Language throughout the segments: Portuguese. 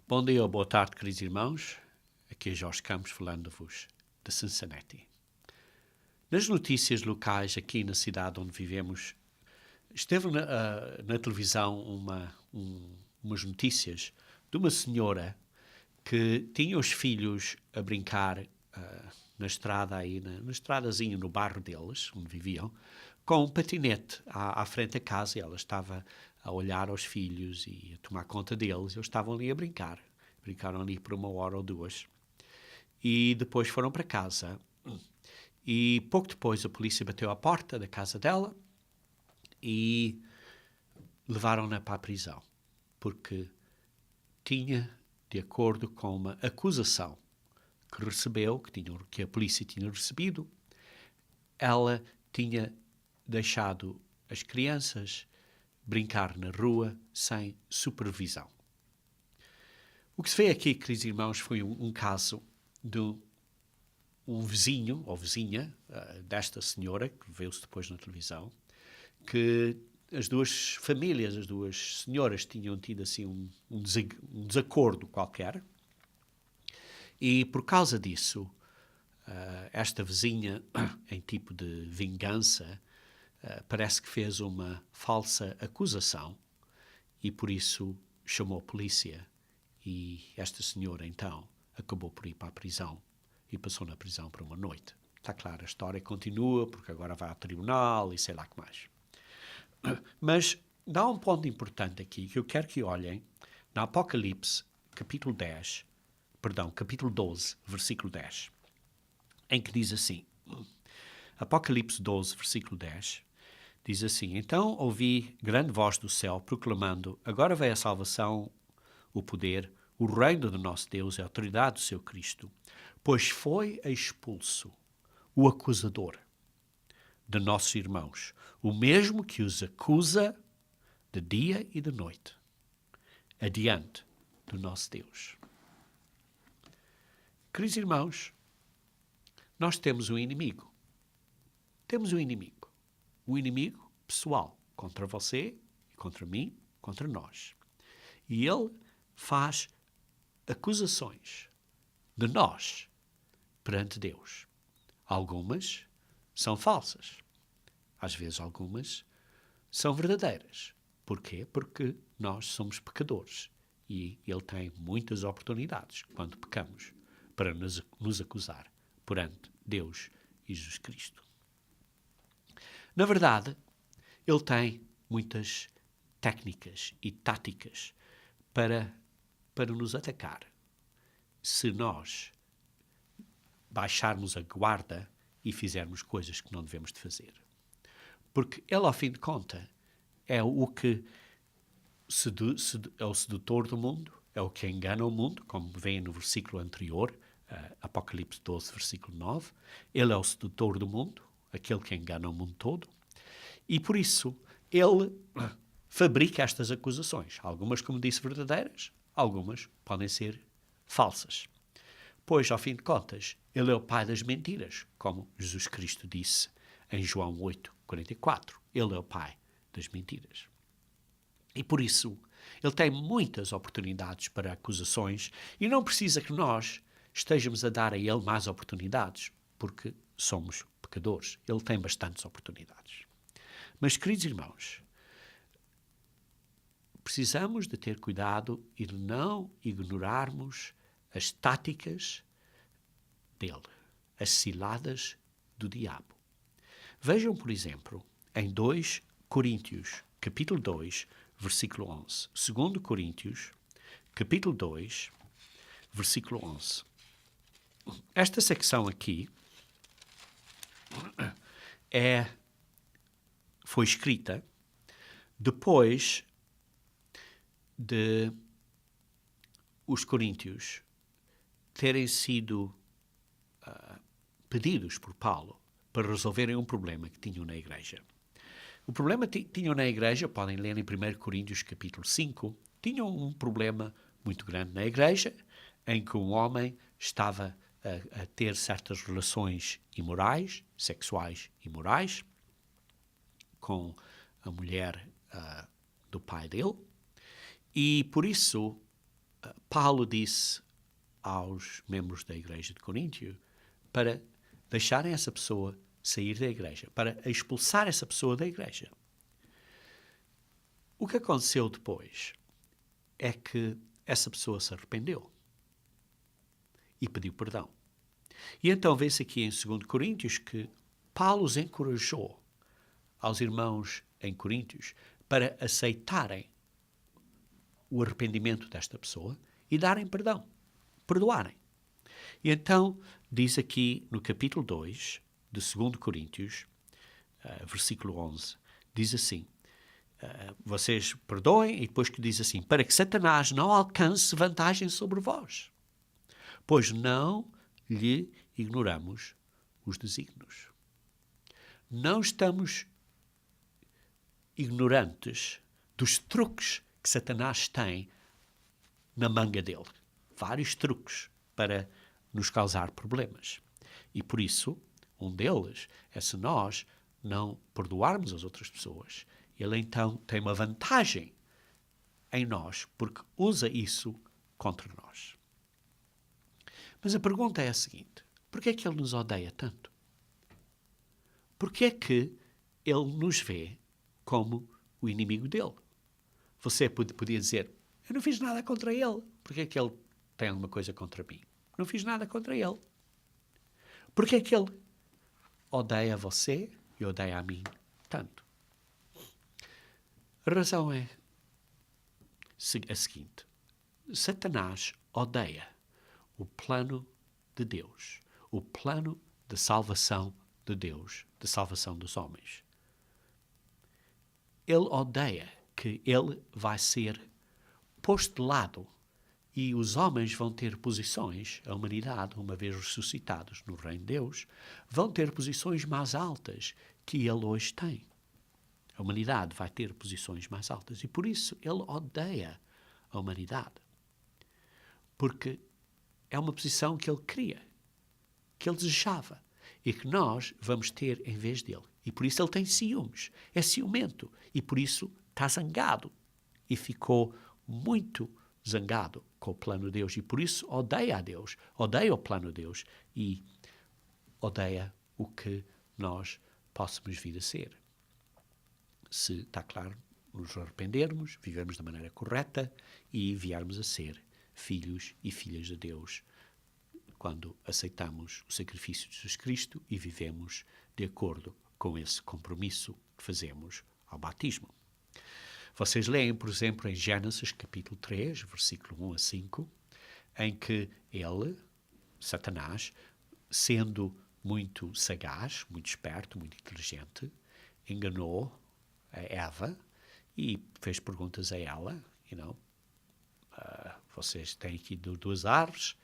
Bom dia ou boa tarde, queridos irmãos. Aqui é Jorge Campos falando-vos de Cincinnati. Nas notícias locais aqui na cidade onde vivemos, esteve na televisão umas notícias de uma senhora que tinha os filhos a brincar na estrada aí, na estradazinha no bairro deles, onde viviam, com um patinete à frente da casa, e ela estava a olhar aos filhos e a tomar conta deles. Eles estavam ali a brincar. Brincaram ali por 1 hora ou 2. E depois foram para casa. E pouco depois a polícia bateu à porta da casa dela e levaram-na para a prisão. Porque tinha, de acordo com uma acusação que recebeu, que a polícia tinha recebido, ela tinha deixado as crianças brincar na rua sem supervisão. O que se vê aqui, queridos irmãos, foi um caso de um vizinho ou vizinha desta senhora, que viu-se depois na televisão, que as duas famílias, as duas senhoras, tinham tido assim um desacordo qualquer, e por causa disso, esta vizinha, em tipo de vingança, parece que fez uma falsa acusação e por isso chamou a polícia, e esta senhora então acabou por ir para a prisão e passou na prisão por 1 noite. Está claro, a história continua porque agora vai ao tribunal e sei lá o que mais. Mas dá um ponto importante aqui que eu quero que olhem no Apocalipse capítulo 12, versículo 10, em que diz assim, Apocalipse 12, versículo 10, diz assim: Então ouvi grande voz do céu proclamando: Agora vem a salvação, o poder, o reino do nosso Deus e a autoridade do seu Cristo, pois foi expulso o acusador de nossos irmãos, o mesmo que os acusa de dia e de noite, adiante do nosso Deus. Queridos irmãos, nós temos um inimigo. Temos um inimigo. Um inimigo pessoal contra você, contra mim, contra nós. E ele faz acusações de nós perante Deus. Algumas são falsas. Às vezes algumas são verdadeiras. Porquê? Porque nós somos pecadores. E ele tem muitas oportunidades, quando pecamos, para nos acusar perante Deus e Jesus Cristo. Na verdade, ele tem muitas técnicas e táticas para nos atacar. Se nós baixarmos a guarda e fizermos coisas que não devemos de fazer. Porque ele, ao fim de contas, é o que é o sedutor do mundo, é o que engana o mundo, como vem no versículo anterior, Apocalipse 12, versículo 9. Ele é o sedutor do mundo, aquele que engana o mundo todo, e por isso ele fabrica estas acusações. Algumas, como disse, verdadeiras, algumas podem ser falsas. Pois, ao fim de contas, ele é o pai das mentiras, como Jesus Cristo disse em João 8, 44. Ele é o pai das mentiras. E por isso, ele tem muitas oportunidades para acusações e não precisa que nós estejamos a dar a ele mais oportunidades, porque somos pecadores. Ele tem bastantes oportunidades. Mas, queridos irmãos, precisamos de ter cuidado e de não ignorarmos as táticas dele, as ciladas do diabo. Vejam, por exemplo, em 2 Coríntios, capítulo 2, versículo 11. 2 Coríntios, capítulo 2, versículo 11. Esta secção aqui foi escrita depois de os coríntios terem sido pedidos por Paulo para resolverem um problema que tinham na igreja. O problema que tinham na igreja, podem ler em 1 Coríntios capítulo 5, tinham um problema muito grande na igreja, em que um homem estava a ter certas relações imorais, sexuais imorais, com a mulher do pai dele, e por isso Paulo disse aos membros da igreja de Coríntio para deixarem essa pessoa sair da igreja, para expulsar essa pessoa da igreja. O que aconteceu depois é que essa pessoa se arrependeu e pediu perdão. E então vê-se aqui em 2 Coríntios que Paulo os encorajou aos irmãos em Coríntios para aceitarem o arrependimento desta pessoa e darem perdão, perdoarem. E então diz aqui no capítulo 2 de 2 Coríntios, versículo 11, diz assim, vocês perdoem, e depois que diz assim, para que Satanás não alcance vantagem sobre vós, pois não lhe ignoramos os desígnios. Não estamos ignorantes dos truques que Satanás tem na manga dele. Vários truques para nos causar problemas. E por isso, um deles é se nós não perdoarmos as outras pessoas, ele então tem uma vantagem em nós, porque usa isso contra nós. Mas a pergunta é a seguinte: porquê é que ele nos odeia tanto? Porquê é que ele nos vê como o inimigo dele? Você podia dizer, eu não fiz nada contra ele. Porquê é que ele tem alguma coisa contra mim? Não fiz nada contra ele. Porquê é que ele odeia você e odeia a mim tanto? A razão é a seguinte: Satanás odeia o plano de Deus, o plano de salvação de Deus, de salvação dos homens. Ele odeia que ele vai ser posto de lado e os homens vão ter posições, a humanidade, uma vez ressuscitados no reino de Deus, vão ter posições mais altas que ele hoje tem. A humanidade vai ter posições mais altas e por isso ele odeia a humanidade. Porque é uma posição que ele queria, que ele desejava e que nós vamos ter em vez dele. E por isso ele tem ciúmes, é ciumento e por isso está zangado e ficou muito zangado com o plano de Deus e por isso odeia a Deus, odeia o plano de Deus e odeia o que nós possamos vir a ser. Se, está claro, nos arrependermos, vivermos da maneira correta e viermos a ser filhos e filhas de Deus quando aceitamos o sacrifício de Jesus Cristo e vivemos de acordo com esse compromisso que fazemos ao batismo. Vocês leem, por exemplo, em Gênesis, capítulo 3, versículo 1 a 5, em que ele, Satanás, sendo muito sagaz, muito esperto, muito inteligente, enganou a Eva e fez perguntas a ela, vocês têm aqui duas árvores,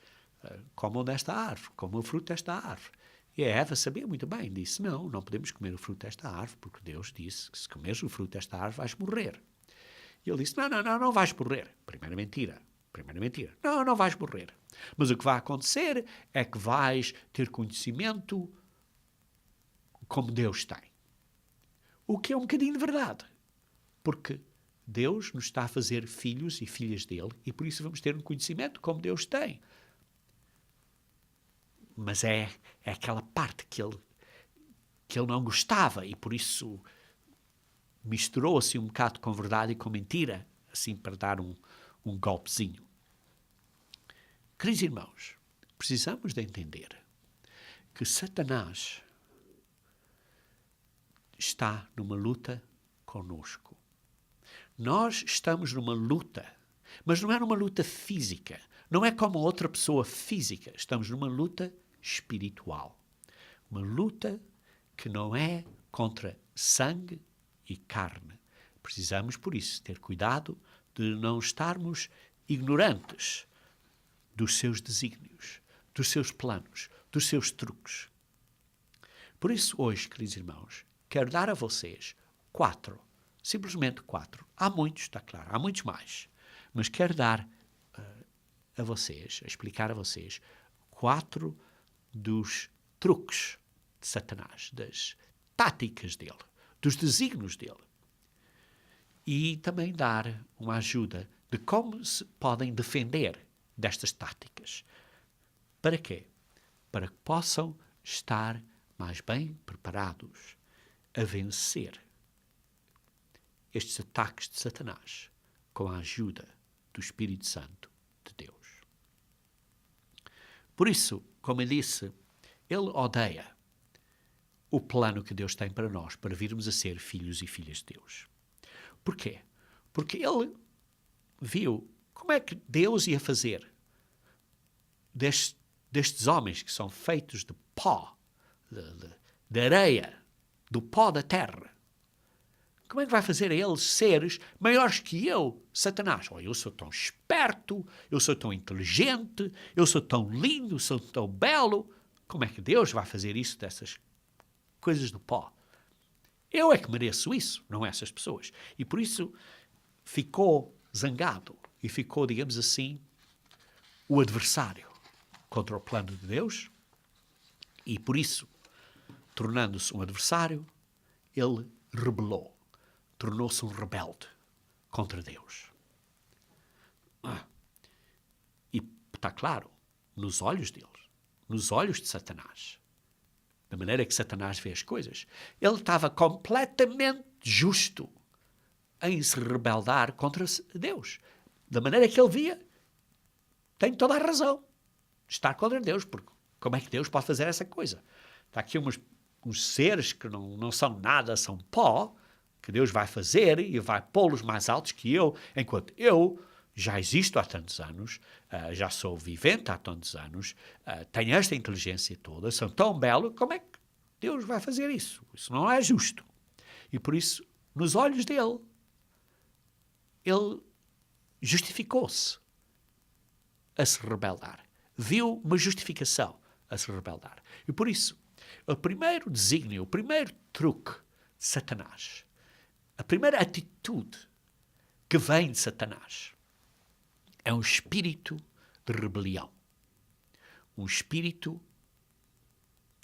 comam desta árvore, comam o fruto desta árvore. E a Eva sabia muito bem, disse, não podemos comer o fruto desta árvore, porque Deus disse que se comeres o fruto desta árvore vais morrer. E ele disse, não vais morrer. Primeira mentira. Não vais morrer. Mas o que vai acontecer é que vais ter conhecimento como Deus tem. O que é um bocadinho de verdade. Porque Deus nos está a fazer filhos e filhas dele e por isso vamos ter um conhecimento como Deus tem. Mas é aquela parte que ele não gostava e por isso misturou assim um bocado com verdade e com mentira, assim para dar um golpezinho. Queridos irmãos, precisamos de entender que Satanás está numa luta conosco. Nós estamos numa luta, mas não é numa luta física, não é como outra pessoa física, estamos numa luta espiritual. Uma luta que não é contra sangue e carne. Precisamos, por isso, ter cuidado de não estarmos ignorantes dos seus desígnios, dos seus planos, dos seus truques. Por isso, hoje, queridos irmãos, quero dar a vocês simplesmente quatro. Há muitos, está claro, há muitos mais. Mas quero dar explicar a vocês 4 dos truques de Satanás, das táticas dele, dos desígnios dele. e também dar uma ajuda de como se podem defender destas táticas. Para quê? Para que possam estar mais bem preparados a vencer estes ataques de Satanás com a ajuda do Espírito Santo de Deus. Por isso, como eu disse, ele odeia o plano que Deus tem para nós, para virmos a ser filhos e filhas de Deus. Porquê? Porque ele viu como é que Deus ia fazer destes homens que são feitos de pó, de areia, do pó da terra. Como é que vai fazer a eles seres maiores que eu, Satanás? Oh, eu sou tão esperto, eu sou tão inteligente, eu sou tão lindo, sou tão belo. Como é que Deus vai fazer isso dessas coisas do pó? Eu é que mereço isso, não essas pessoas. E por isso ficou zangado e ficou, digamos assim, o adversário contra o plano de Deus. E por isso, tornando-se um adversário, ele rebelou. Tornou-se um rebelde contra Deus. E está claro, nos olhos deles, nos olhos de Satanás, da maneira que Satanás vê as coisas, ele estava completamente justo em se rebeldar contra Deus. Da maneira que ele via, tem toda a razão de estar contra Deus, porque como é que Deus pode fazer essa coisa? Está aqui uns seres que não são nada, são pó, que Deus vai fazer e vai pô-los mais altos que eu, enquanto eu já existo há tantos anos, já sou vivente há tantos anos, tenho esta inteligência toda, sou tão belo, como é que Deus vai fazer isso? Isso não é justo. E por isso, nos olhos dele, ele justificou-se a se rebeldar. Viu uma justificação a se rebeldar. E por isso, o primeiro desígnio, o primeiro truque de Satanás, a primeira atitude que vem de Satanás é um espírito de rebelião. Um espírito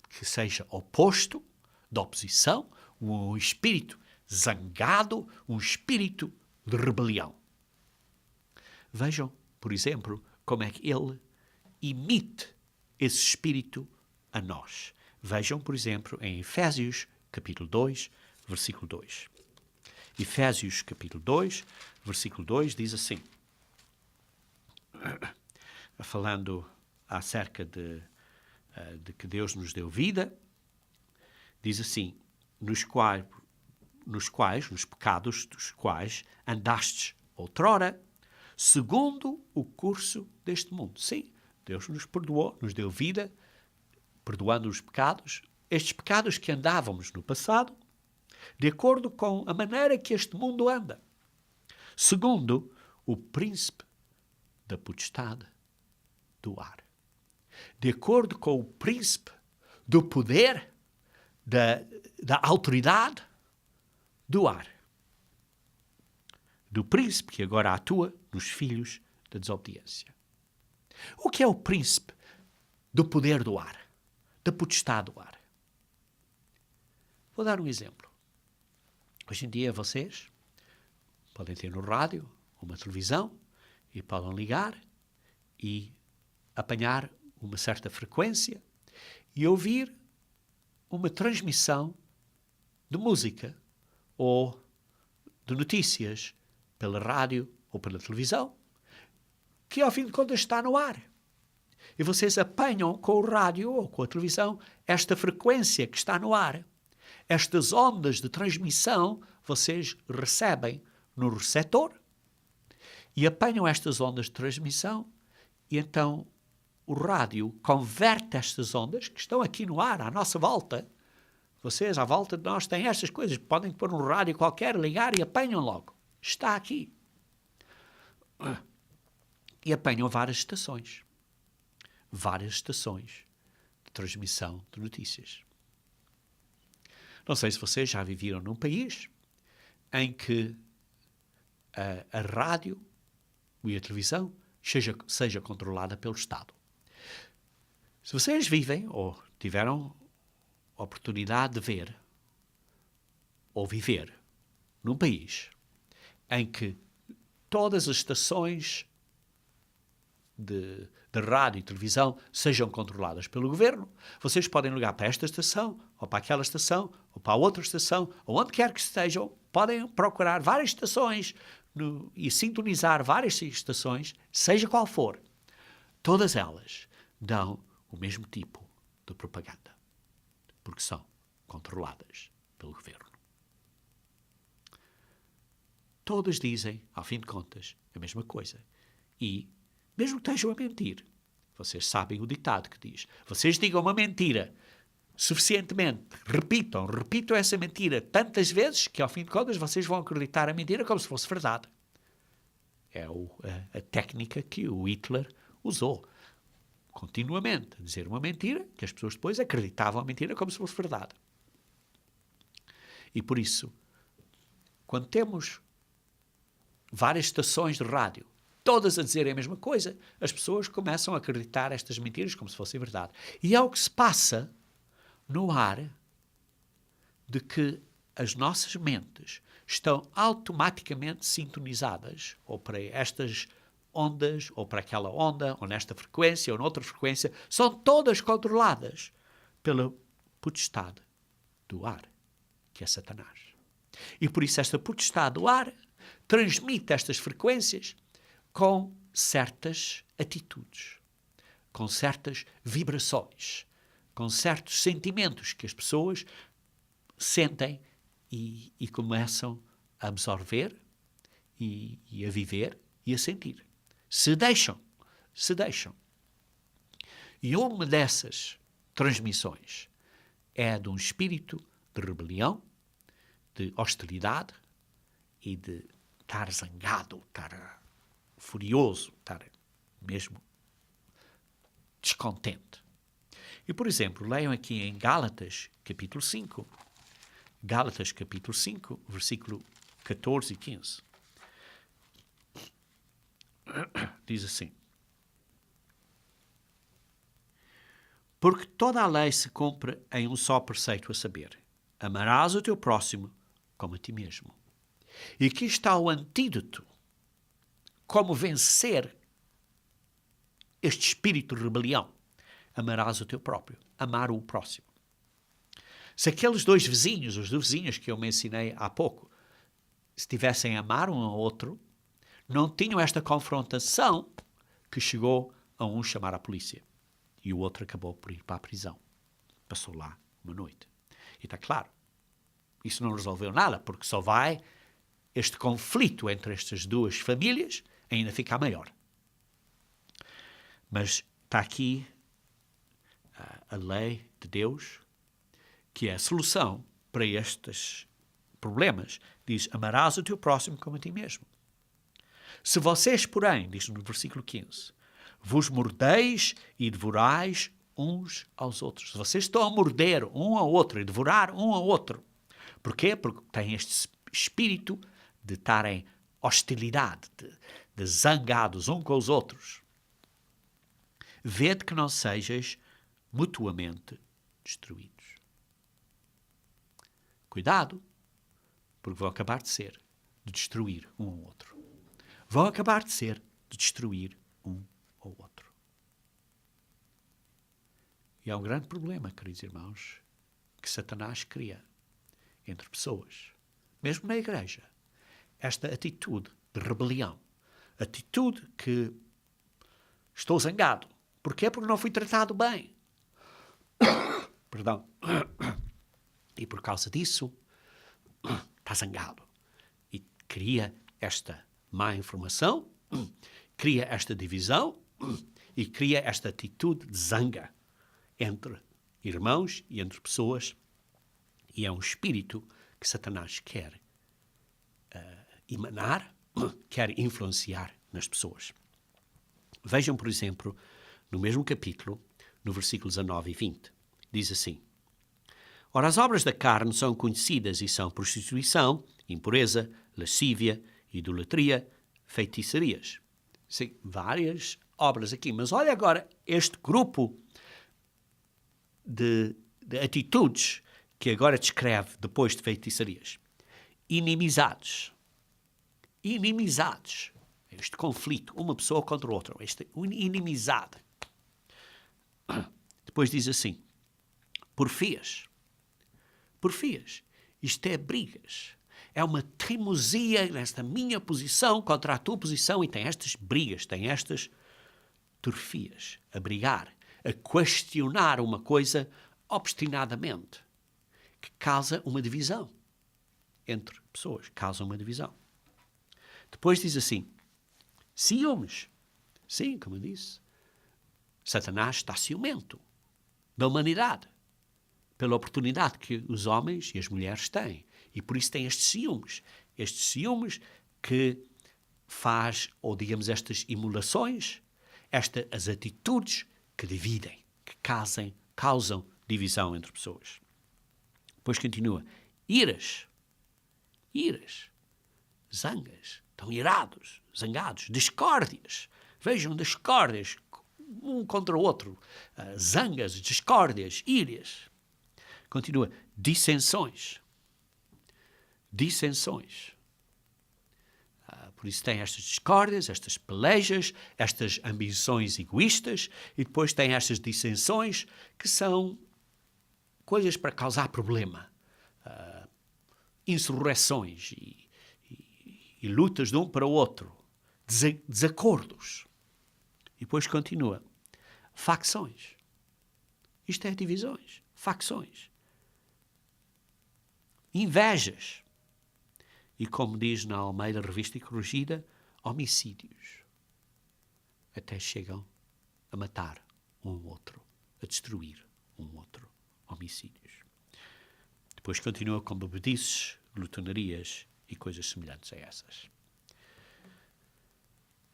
que seja oposto, de oposição, um espírito zangado, um espírito de rebelião. Vejam, por exemplo, como é que ele imite esse espírito a nós. Vejam, por exemplo, em Efésios, capítulo 2, versículo 2. Efésios, capítulo 2, versículo 2, diz assim, falando acerca de que Deus nos deu vida, diz assim, nos pecados dos quais andastes outrora, segundo o curso deste mundo. Sim, Deus nos perdoou, nos deu vida, perdoando os pecados, estes pecados que andávamos no passado, de acordo com a maneira que este mundo anda, segundo o príncipe da potestade do ar, de acordo com o príncipe do poder, da autoridade do ar, do príncipe que agora atua nos filhos da desobediência. O que é o príncipe do poder do ar, da potestade do ar? Vou dar um exemplo. Hoje em dia vocês podem ter no rádio uma televisão e podem ligar e apanhar uma certa frequência e ouvir uma transmissão de música ou de notícias pela rádio ou pela televisão, que ao fim de contas está no ar. E vocês apanham com o rádio ou com a televisão esta frequência que está no ar. Estas ondas de transmissão vocês recebem no receptor e apanham estas ondas de transmissão e então o rádio converte estas ondas que estão aqui no ar, à nossa volta. Vocês, à volta de nós, têm estas coisas. Podem pôr um rádio qualquer, ligar e apanham logo. Está aqui. E apanham várias estações. Várias estações de transmissão de notícias. Não sei se vocês já viveram num país em que a rádio e a televisão seja controlada pelo Estado. Se vocês vivem ou tiveram a oportunidade de ver ou viver num país em que todas as estações de rádio e televisão sejam controladas pelo governo, vocês podem ligar para esta estação, ou para aquela estação, ou para a outra estação, ou onde quer que estejam, podem procurar várias estações e sintonizar várias estações, seja qual for. Todas elas dão o mesmo tipo de propaganda, porque são controladas pelo governo. Todas dizem, ao fim de contas, a mesma coisa. E, mesmo que estejam a mentir, vocês sabem o ditado que diz: vocês digam uma mentira suficientemente, repitam essa mentira tantas vezes que, ao fim de contas, vocês vão acreditar a mentira como se fosse verdade. É a técnica que o Hitler usou. Continuamente a dizer uma mentira que as pessoas depois acreditavam a mentira como se fosse verdade. E por isso, quando temos várias estações de rádio, todas a dizerem a mesma coisa, as pessoas começam a acreditar estas mentiras como se fossem verdade. E é o que se passa no ar, de que as nossas mentes estão automaticamente sintonizadas ou para estas ondas, ou para aquela onda, ou nesta frequência, ou noutra frequência, são todas controladas pela potestade do ar, que é Satanás. E por isso esta potestade do ar transmite estas frequências com certas atitudes, com certas vibrações, com certos sentimentos que as pessoas sentem e começam a absorver e a viver e a sentir. Se deixam. E uma dessas transmissões é de um espírito de rebelião, de hostilidade e de estar zangado, estar furioso, estar mesmo descontente. E, por exemplo, leiam aqui em Gálatas, capítulo 5. Gálatas, capítulo 5, versículo 14 e 15. Diz assim: porque toda a lei se cumpre em um só preceito, a saber, amarás o teu próximo como a ti mesmo. E aqui está o antídoto. Como vencer este espírito de rebelião? Amarás o teu próprio. Amar o próximo. Se aqueles dois vizinhos, os dois vizinhos que eu mencionei há pouco, se tivessem a amar um ao outro, não tinham esta confrontação que chegou a um chamar a polícia. E o outro acabou por ir para a prisão. Passou lá uma noite. E está claro, isso não resolveu nada, porque só vai este conflito entre estas duas famílias ainda ficar maior. Mas está aqui a lei de Deus, que é a solução para estes problemas. Diz, amarás o teu próximo como a ti mesmo. Se vocês, porém, diz no versículo 15, vos mordeis e devorais uns aos outros. Se vocês estão a morder um ao outro e devorar um ao outro. Porquê? Porque têm este espírito de estarem hostilidade, de zangados uns com os outros. Vede que não sejais mutuamente destruídos. Cuidado, porque vão acabar de ser de destruir um ao outro. Vão acabar de ser de destruir um ao outro. E há um grande problema, queridos irmãos, que Satanás cria entre pessoas, mesmo na igreja. Esta atitude de rebelião, atitude que estou zangado. Porquê? Porque não fui tratado bem. Perdão. E por causa disso, está zangado. E cria esta má informação, cria esta divisão e cria esta atitude de zanga entre irmãos e entre pessoas. E é um espírito que Satanás quer emanar, quer influenciar nas pessoas. Vejam, por exemplo, no mesmo capítulo, no versículos 19 e 20, diz assim: ora, as obras da carne são conhecidas e são prostituição, impureza, lascívia, idolatria, feitiçarias. Sim, várias obras aqui. Mas olha agora este grupo de atitudes que agora descreve depois de feitiçarias. Inimizades, inimizades. Este conflito, uma pessoa contra outra, esta inimizade. Depois diz assim, porfias. Porfias. Isto é brigas. É uma teimosia nesta minha posição contra a tua posição e tem estas brigas, tem estas turfias, a brigar, a questionar uma coisa obstinadamente, que causa uma divisão entre pessoas, causa uma divisão. Depois diz assim, ciúmes. Sim, como eu disse, Satanás está ciumento da humanidade, pela oportunidade que os homens e as mulheres têm. E por isso tem estes ciúmes que faz, ou digamos, estas emulações, as atitudes que dividem, que causam divisão entre pessoas. Depois continua, iras, zangas, estão irados, zangados, discórdias. Vejam, discórdias, um contra o outro, zangas, discórdias, írias. Continua, dissensões. Por isso tem estas discórdias, estas pelejas, estas ambições egoístas e depois tem estas dissensões que são coisas para causar problema. Insurreições e lutas de um para o outro. Desacordos. E depois continua. Facções. Isto é divisões. Facções. Invejas. E como diz na Almeida Revista e Corrigida, homicídios. Até chegam a matar um outro, a destruir um outro. Homicídios. Depois continua com bebedices, glutonarias e coisas semelhantes a essas.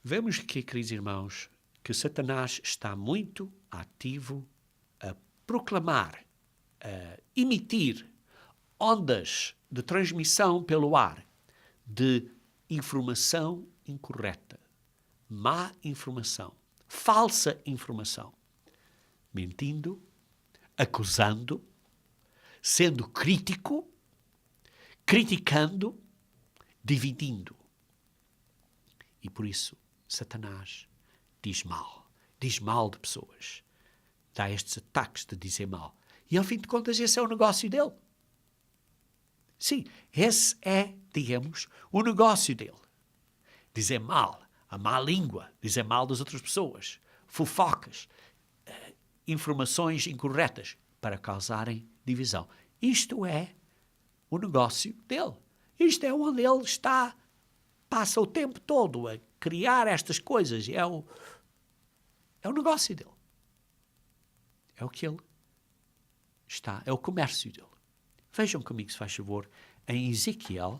Vemos aqui, queridos irmãos, que Satanás está muito ativo a proclamar, a emitir ondas de transmissão pelo ar de informação incorreta, má informação, falsa informação, mentindo, acusando, sendo crítico, criticando, dividindo. E por isso Satanás diz mal de pessoas, dá estes ataques de dizer mal. E ao fim de contas esse é o negócio dele. Sim, esse é, digamos, o negócio dele. Dizer mal, a má língua, dizer mal das outras pessoas, fofocas, informações incorretas para causarem divisão. Isto é o negócio dele. Isto é onde ele passa o tempo todo a criar estas coisas. É o negócio dele. É o que ele está, é o comércio dele. Vejam comigo, se faz favor, em Ezequiel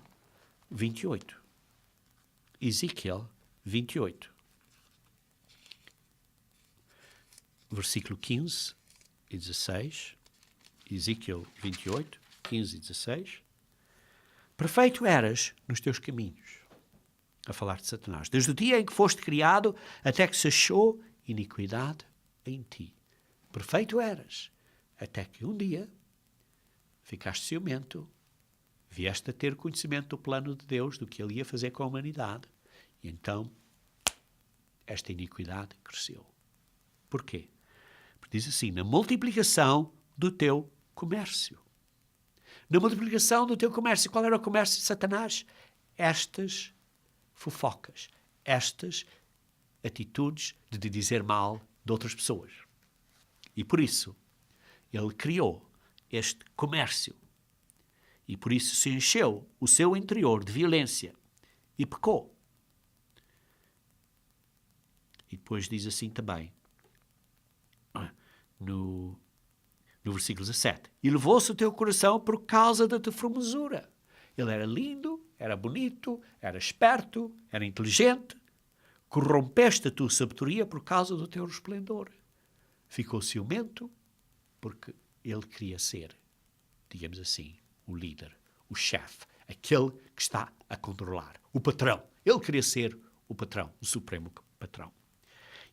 28. Ezequiel 28. Versículo 15 e 16. Ezequiel 28, 15 e 16. Perfeito eras nos teus caminhos. A falar de Satanás. Desde o dia em que foste criado até que se achou iniquidade em ti. Perfeito eras. Até que um dia ficaste ciumento, vieste a ter conhecimento do plano de Deus, do que ele ia fazer com a humanidade. E então, esta iniquidade cresceu. Porquê? Porque diz assim, na multiplicação do teu comércio. Na multiplicação do teu comércio. Qual era o comércio de Satanás? Estas fofocas, estas atitudes de dizer mal de outras pessoas. E por isso, ele criou este comércio. E por isso se encheu o seu interior de violência e pecou. E depois diz assim também, no versículo 17, e levou-se o teu coração por causa da tua formosura. Ele era lindo, era bonito, era esperto, era inteligente. Corrompeste a tua sabedoria por causa do teu resplendor. Ficou ciumento porque ele queria ser, digamos assim, o líder, o chefe, aquele que está a controlar, o patrão. Ele queria ser o patrão, o supremo patrão.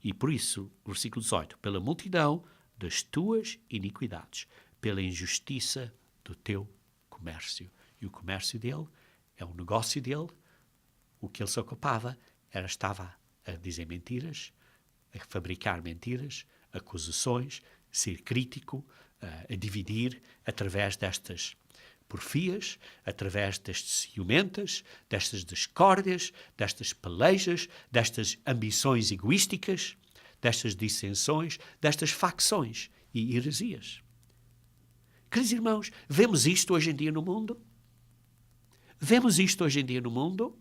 E por isso, versículo 18, pela multidão das tuas iniquidades, pela injustiça do teu comércio. E o comércio dele é o negócio dele, o que ele se ocupava estava a dizer mentiras, a fabricar mentiras, acusações, ser crítico, a dividir através destas porfias, através destas ciumentas, destas discórdias, destas pelejas, destas ambições egoísticas, destas dissensões, destas facções e heresias. Queridos irmãos, vemos isto hoje em dia no mundo? Vemos isto hoje em dia no mundo?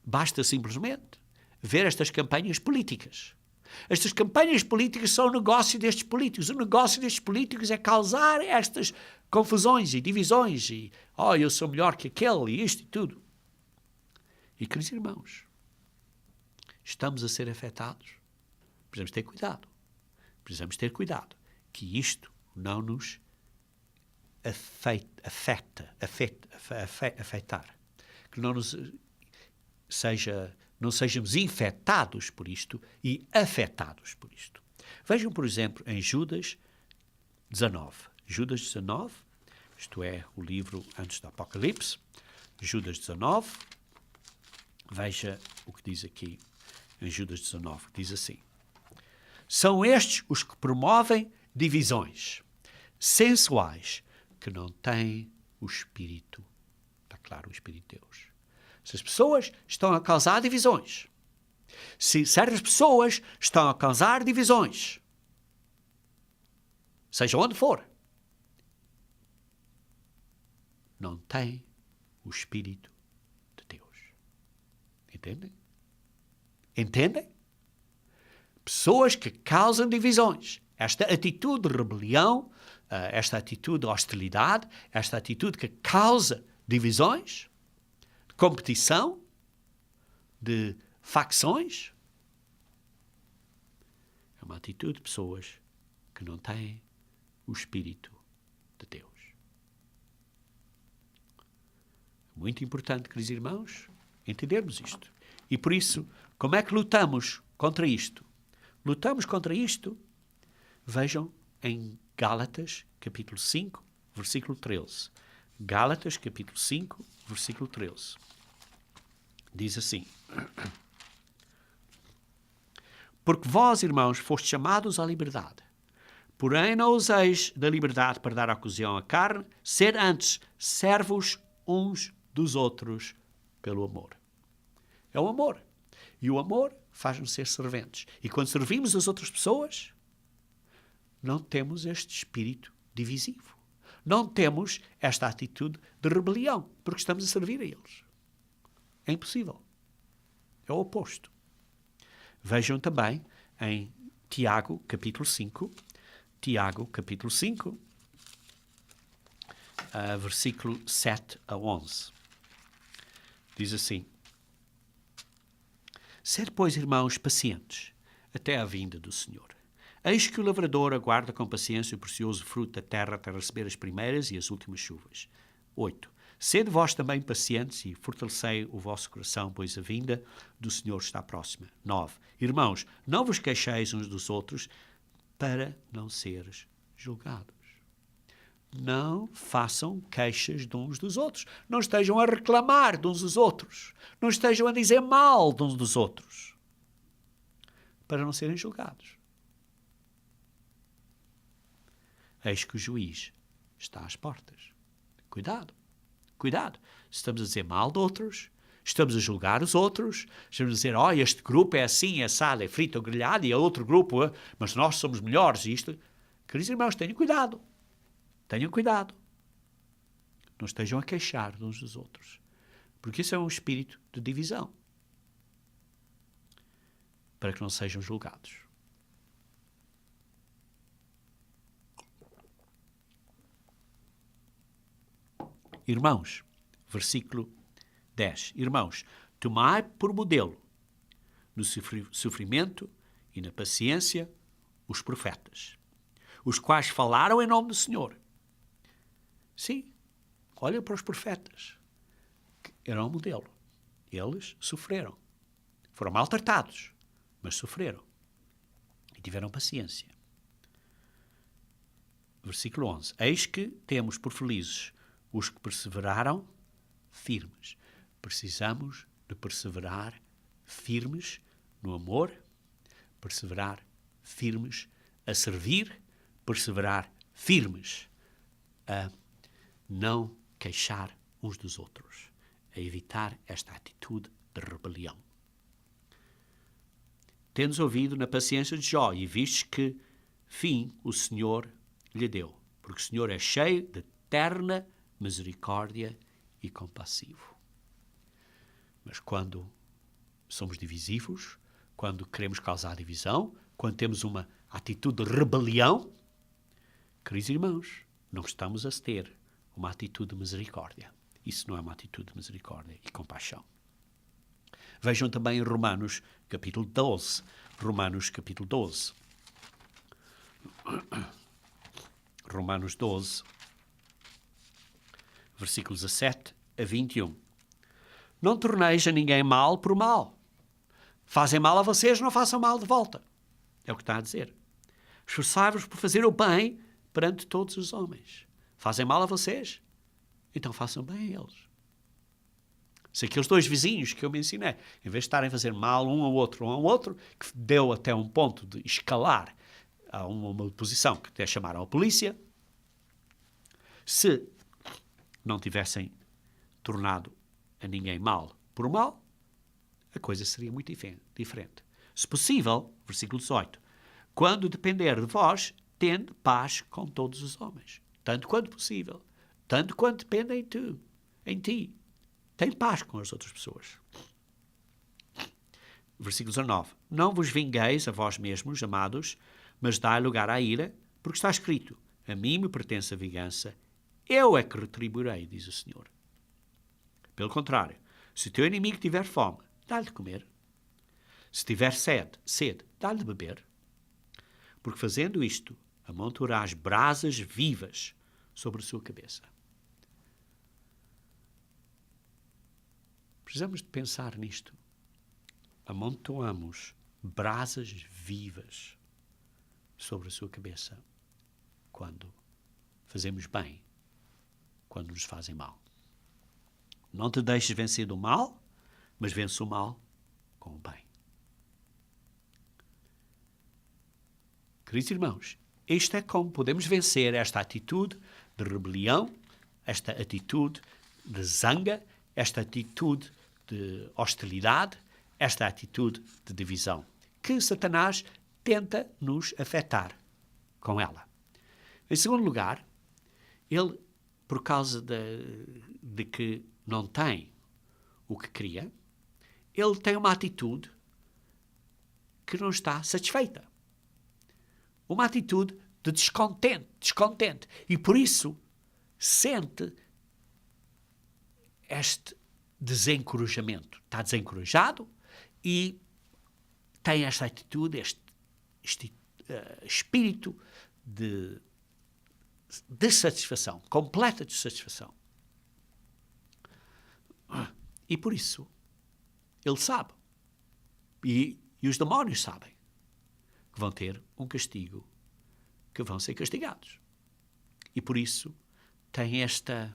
Basta simplesmente ver estas campanhas políticas. Estas campanhas políticas são o negócio destes políticos. O negócio destes políticos é causar estas confusões e divisões e, eu sou melhor que aquele e isto e tudo. E, queridos irmãos, estamos a ser afetados. Precisamos ter cuidado. Precisamos ter cuidado que isto não nos afetar. Que não sejamos infectados por isto e afetados por isto. Vejam, por exemplo, em Judas 19. Judas 19, isto é o livro antes do Apocalipse. Judas 19, veja o que diz aqui em Judas 19. Diz assim: são estes os que promovem divisões sensuais, que não têm o Espírito. Está claro, o Espírito de Deus. Se as pessoas estão a causar divisões, se certas pessoas estão a causar divisões, seja onde for, não têm o Espírito de Deus. Entendem? Entendem? Pessoas que causam divisões, esta atitude de rebelião, esta atitude de hostilidade, esta atitude que causa divisões, de competição, de facções, é uma atitude de pessoas que não têm o Espírito de Deus. Muito importante, queridos irmãos, entendermos isto. E por isso, como é que lutamos contra isto? Lutamos contra isto, vejam, em Gálatas, capítulo 5, versículo 13. Gálatas, capítulo 5, versículo 13. Diz assim: porque vós, irmãos, fostes chamados à liberdade. Porém, não useis da liberdade para dar ocasião à carne, ser antes servos uns dos outros pelo amor. É o amor. E o amor faz-nos ser serventes. E quando servimos as outras pessoas, não temos este espírito divisivo. Não temos esta atitude de rebelião, porque estamos a servir a eles. É impossível. É o oposto. Vejam também em Tiago, capítulo 5. Tiago, capítulo 5, versículo 7 a 11. Diz assim: sede, pois, irmãos, pacientes, até à vinda do Senhor. Eis que o lavrador aguarda com paciência o precioso fruto da terra até receber as primeiras e as últimas chuvas. 8. Sede vós também pacientes e fortalecei o vosso coração, pois a vinda do Senhor está próxima. 9. Irmãos, não vos queixeis uns dos outros, para não seres julgados. Não façam queixas de uns dos outros. Não estejam a reclamar de uns dos outros. Não estejam a dizer mal de uns dos outros, para não serem julgados. Eis que o juiz está às portas. Cuidado, cuidado. Estamos a dizer mal de outros, estamos a julgar os outros, estamos a dizer, este grupo é assim, é assado, é frito ou grelhado, e é outro grupo, mas nós somos melhores, isto. Queridos irmãos, tenham cuidado. Tenham cuidado. Não estejam a queixar de uns dos outros, porque isso é um espírito de divisão, para que não sejam julgados. Irmãos, versículo 10. Irmãos, tomai por modelo no sofrimento e na paciência os profetas, os quais falaram em nome do Senhor. Sim, olhem para os profetas, que eram um modelo. Eles sofreram. Foram maltratados, mas sofreram. E tiveram paciência. Versículo 11. Eis que temos por felizes os que perseveraram firmes. Precisamos de perseverar firmes no amor, perseverar firmes a servir, perseverar firmes a não queixar uns dos outros, a evitar esta atitude de rebelião. Tendes ouvido na paciência de Jó e vistes que fim o Senhor lhe deu, porque o Senhor é cheio de eterna misericórdia e compassivo. Mas quando somos divisivos, quando queremos causar divisão, quando temos uma atitude de rebelião, queridos irmãos, não estamos a ter uma atitude de misericórdia. Isso não é uma atitude de misericórdia e compaixão. Vejam também em Romanos capítulo 12. Romanos capítulo 12. Romanos 12, versículos 17 a 21. Não torneis a ninguém mal por mal. Fazem mal a vocês, não façam mal de volta. É o que está a dizer. Esforçai-vos por fazer o bem perante todos os homens. Fazem mal a vocês, então façam bem a eles. Se aqueles dois vizinhos que eu mencionei, em vez de estarem a fazer mal um ao outro, que deu até um ponto de escalar a uma posição que até chamaram a polícia, se não tivessem tornado a ninguém mal por mal, a coisa seria muito diferente. Se possível, versículo 18, quando depender de vós, tende paz com todos os homens, tanto quanto possível, tanto quanto depende em ti. Tem paz com as outras pessoas. Versículo 19. Não vos vingueis a vós mesmos, amados, mas dai lugar à ira, porque está escrito, a mim me pertence a vingança, eu é que retribuirei, diz o Senhor. Pelo contrário, se o teu inimigo tiver fome, dá-lhe de comer. Se tiver sede, dá-lhe de beber. Porque fazendo isto, amontoarás brasas vivas sobre a sua cabeça. Precisamos de pensar nisto. Amontoamos brasas vivas sobre a sua cabeça quando fazemos bem, quando nos fazem mal. Não te deixes vencer do mal, mas vence o mal com o bem. Queridos irmãos, isto é como podemos vencer esta atitude de rebelião, esta atitude de zanga, esta atitude de hostilidade, esta atitude de divisão, que Satanás tenta nos afetar com ela. Em segundo lugar, ele, por causa de que não tem o que queria, ele tem uma atitude que não está satisfeita. Uma atitude de descontente. E por isso sente este desencorajamento. Está desencorajado e tem esta atitude, este espírito de satisfação, completa dissatisfação. E por isso, ele sabe, e os demónios sabem, que vão ter um castigo, que vão ser castigados. E por isso, tem esta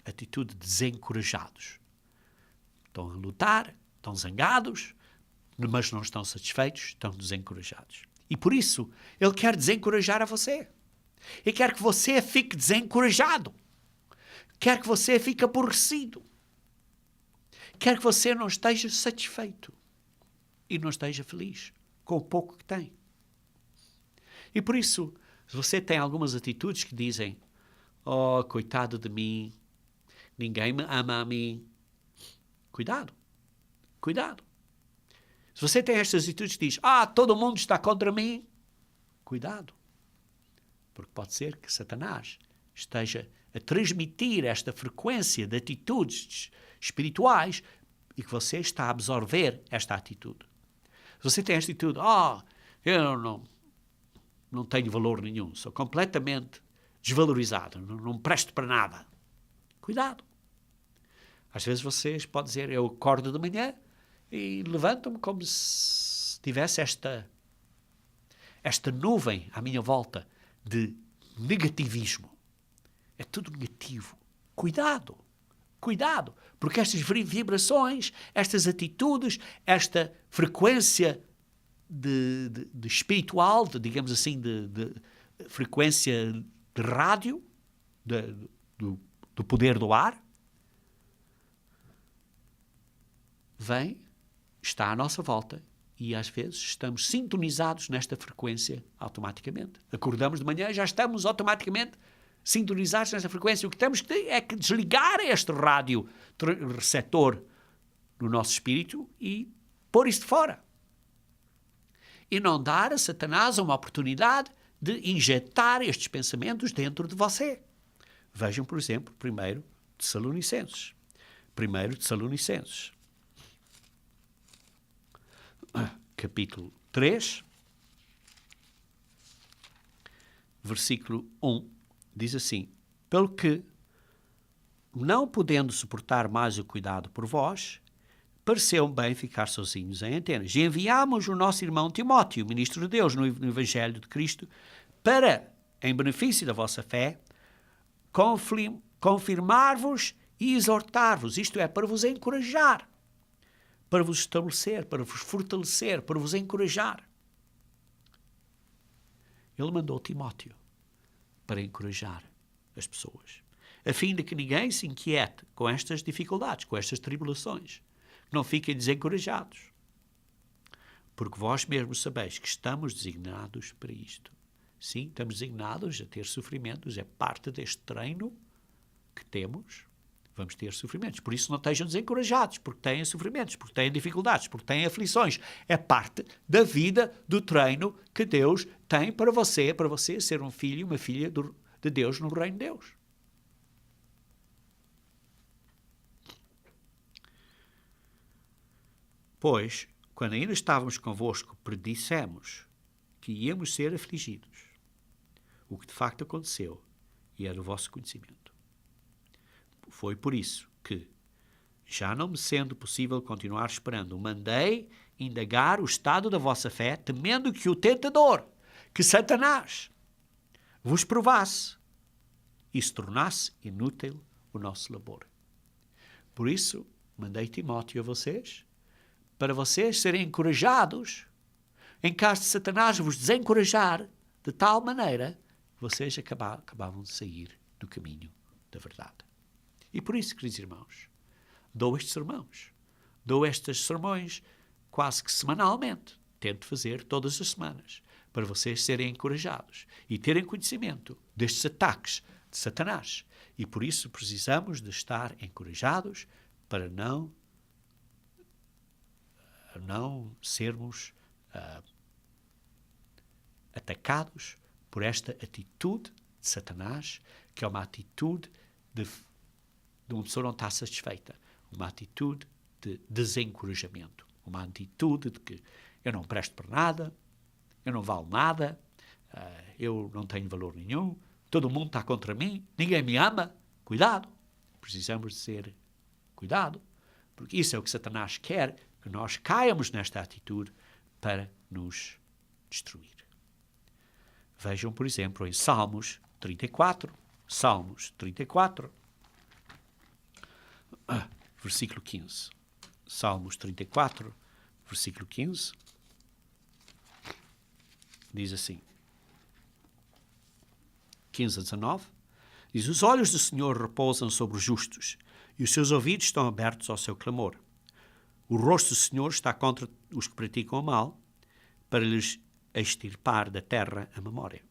atitude de desencorajados. Estão a lutar, estão zangados, mas não estão satisfeitos, estão desencorajados. E por isso, ele quer desencorajar a você. Ele quer que você fique desencorajado. Quer que você fique aborrecido. Quer que você não esteja satisfeito e não esteja feliz com o pouco que tem. E por isso, se você tem algumas atitudes que dizem, oh, coitado de mim, ninguém me ama a mim. Cuidado. Se você tem estas atitudes que diz, todo mundo está contra mim, cuidado. Porque pode ser que Satanás esteja a transmitir esta frequência de atitudes espirituais e que você está a absorver esta atitude. Se você tem esta atitude, eu não tenho valor nenhum, sou completamente desvalorizado, não presto para nada. Cuidado. Às vezes vocês podem dizer, eu acordo de manhã e levanto-me como se tivesse esta nuvem à minha volta de negativismo. É tudo negativo. Cuidado. Cuidado, porque estas vibrações, estas atitudes, esta frequência de espiritual, digamos assim, de frequência de rádio, do poder do ar, está à nossa volta e às vezes estamos sintonizados nesta frequência automaticamente. Acordamos de manhã e já estamos automaticamente sintonizados nesta frequência. O que temos é que desligar este rádio receptor no nosso espírito e pôr isto fora. E não dar a Satanás uma oportunidade de injetar estes pensamentos dentro de você. Vejam, por exemplo, 1 Tessalonicenses. 1 Tessalonicenses. Capítulo 3, versículo 1, diz assim: pelo que, não podendo suportar mais o cuidado por vós, pareceu bem ficar sozinhos em Atenas. E enviámos o nosso irmão Timóteo, ministro de Deus no Evangelho de Cristo, para, em benefício da vossa fé, confirmar-vos e exortar-vos, isto é, para vos encorajar, para vos estabelecer, para vos fortalecer, para vos encorajar. Ele mandou Timóteo para encorajar as pessoas, a fim de que ninguém se inquiete com estas dificuldades, com estas tribulações. Não fiquem desencorajados, porque vós mesmos sabeis que estamos designados para isto. Sim, estamos designados a ter sofrimentos, é parte deste treino que temos. Vamos ter sofrimentos. Por isso não estejam desencorajados, porque têm sofrimentos, porque têm dificuldades, porque têm aflições. É parte da vida, do treino que Deus tem para você ser um filho e uma filha de Deus no reino de Deus. Pois, quando ainda estávamos convosco, predissemos que íamos ser afligidos, o que de facto aconteceu e é do vosso conhecimento. Foi por isso que, já não me sendo possível continuar esperando, mandei indagar o estado da vossa fé, temendo que o tentador, que Satanás, vos provasse e se tornasse inútil o nosso labor. Por isso, mandei Timóteo a vocês, para vocês serem encorajados, em caso de Satanás vos desencorajar, de tal maneira, vocês acabavam de sair do caminho da verdade. E por isso, queridos irmãos, dou estes sermões. Dou estes sermões quase que semanalmente. Tento fazer todas as semanas, para vocês serem encorajados e terem conhecimento destes ataques de Satanás. E por isso precisamos de estar encorajados para não sermos atacados por esta atitude de Satanás, que é uma atitude de uma pessoa não está satisfeita, uma atitude de desencorajamento, uma atitude de que eu não presto para nada, eu não valo nada, eu não tenho valor nenhum, todo mundo está contra mim, ninguém me ama. Cuidado, precisamos de ser cuidado, porque isso é o que Satanás quer, que nós caiamos nesta atitude para nos destruir. Vejam, por exemplo, em Salmos 34, versículo 15. Salmos 34, versículo 15, diz assim, 15 a 19, diz: os olhos do Senhor repousam sobre os justos, e os seus ouvidos estão abertos ao seu clamor. O rosto do Senhor está contra os que praticam o mal, para lhes extirpar da terra a memória.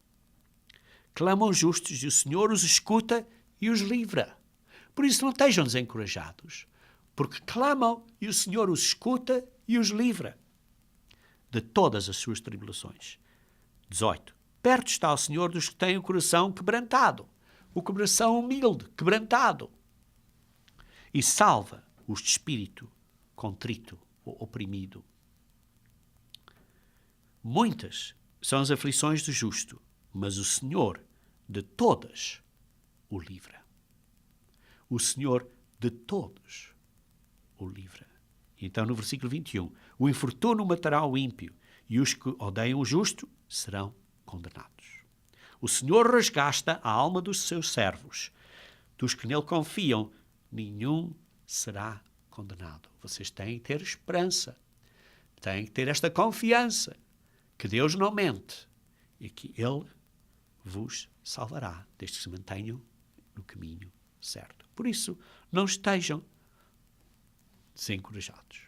Clamam os justos, e o Senhor os escuta e os livra. Por isso não estejam desencorajados, porque clamam e o Senhor os escuta e os livra de todas as suas tribulações. 18. Perto está o Senhor dos que têm o coração quebrantado, o coração humilde, quebrantado, e salva os de espírito contrito ou oprimido. Muitas são as aflições do justo, mas o Senhor de todas o livra. O Senhor de todos o livra. Então, no versículo 21, o infortúnio matará o ímpio, e os que odeiam o justo serão condenados. O Senhor resgasta a alma dos seus servos, dos que nele confiam nenhum será condenado. Vocês têm que ter esperança, têm que ter esta confiança que Deus não mente e que Ele vos salvará, desde que se mantenham no caminho certo. Por isso, não estejam desencorajados.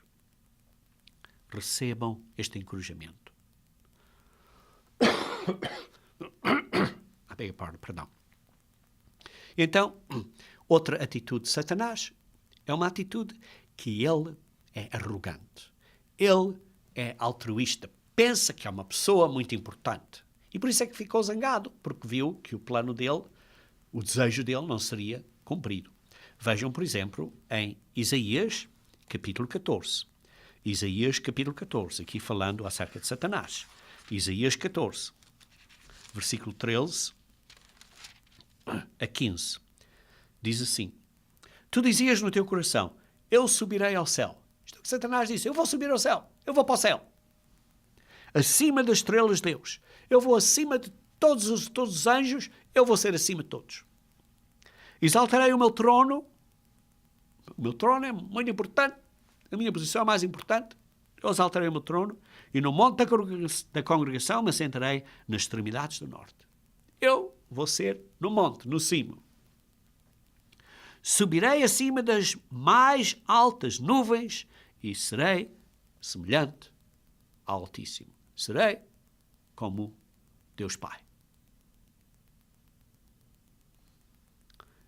Recebam este encorajamento. Perdão. Então, outra atitude de Satanás é uma atitude que ele é arrogante. Ele é altruísta. Pensa que é uma pessoa muito importante. E por isso é que ficou zangado, porque viu que o plano dele, o desejo dele, não seria cumprido. Vejam, por exemplo, em Isaías, capítulo 14. Isaías, capítulo 14, aqui falando acerca de Satanás. Isaías 14, versículo 13 a 15. Diz assim: Tu dizias no teu coração, eu subirei ao céu. Isto é o que Satanás disse, eu vou subir ao céu, eu vou para o céu. Acima das estrelas de Deus. Eu vou acima de todos os anjos, eu vou ser acima de todos. Exaltarei o meu trono. O meu trono é muito importante. A minha posição é mais importante. Eu exaltarei o meu trono e no monte da congregação me assentarei nas extremidades do norte. Eu vou ser no monte, no cimo. Subirei acima das mais altas nuvens e serei semelhante ao Altíssimo. Serei como Deus Pai.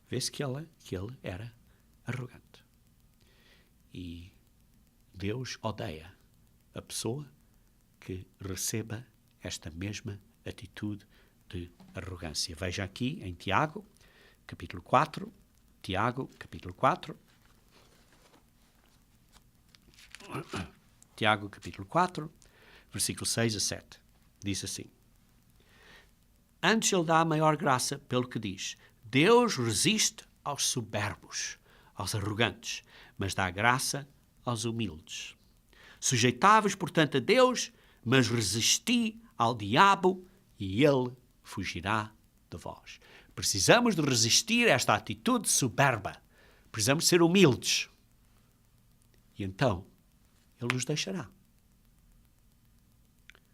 Vê-se que ele era arrogante. E Deus odeia a pessoa que receba esta mesma atitude de arrogância. Veja aqui em Tiago, capítulo 4. Tiago, capítulo 4. Tiago, capítulo 4, versículo 6 a 7. Diz assim: Antes ele dá a maior graça, pelo que diz, Deus resiste aos soberbos, aos arrogantes, mas dá graça aos humildes. Sujeitai-vos, portanto, a Deus, mas resisti ao diabo e ele fugirá de vós. Precisamos de resistir a esta atitude soberba. Precisamos ser humildes. E então, ele nos deixará.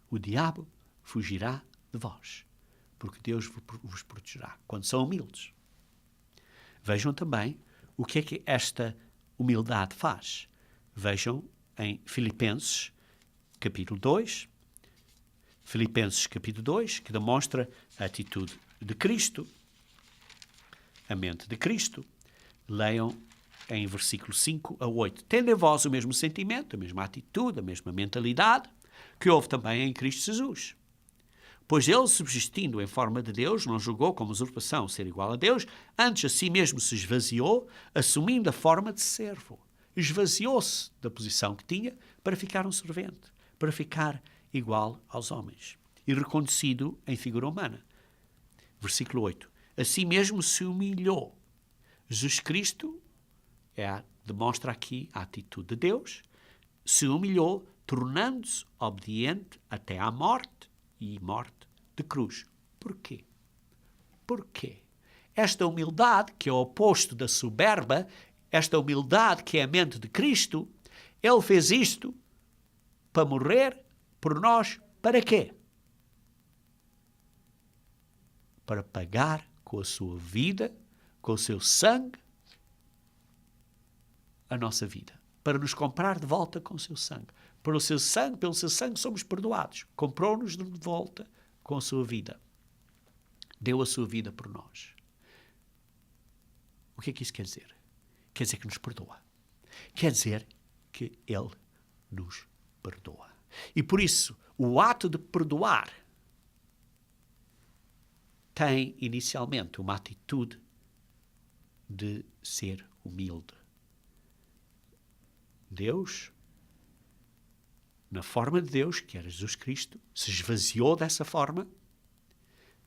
O diabo fugirá de vós, porque Deus vos protegerá, quando são humildes. Vejam também o que é que esta humildade faz. Vejam em Filipenses, capítulo 2. Filipenses, capítulo 2, que demonstra a atitude de Cristo, a mente de Cristo. Leiam em versículo 5 a 8. Tende em vós o mesmo sentimento, a mesma atitude, a mesma mentalidade que houve também em Cristo Jesus. Pois ele, subsistindo em forma de Deus, não julgou como usurpação ser igual a Deus, antes a si mesmo se esvaziou, assumindo a forma de servo. Esvaziou-se da posição que tinha para ficar um servente, para ficar igual aos homens e reconhecido em figura humana. Versículo 8. Assim mesmo se humilhou. Jesus Cristo demonstra aqui a atitude de Deus, se humilhou, tornando-se obediente até à morte e morte de cruz. Porquê? Porquê? Esta humildade, que é o oposto da soberba, esta humildade que é a mente de Cristo, ele fez isto para morrer por nós. Para quê? Para pagar com a sua vida, com o seu sangue, a nossa vida. Para nos comprar de volta com o seu sangue. Pelo seu sangue somos perdoados. Comprou-nos de volta com a sua vida. Deu a sua vida por nós. O que é que isso quer dizer? Quer dizer que nos perdoa. Quer dizer que ele nos perdoa. E por isso, o ato de perdoar tem inicialmente uma atitude de ser humilde. Deus, na forma de Deus, que era Jesus Cristo, se esvaziou dessa forma,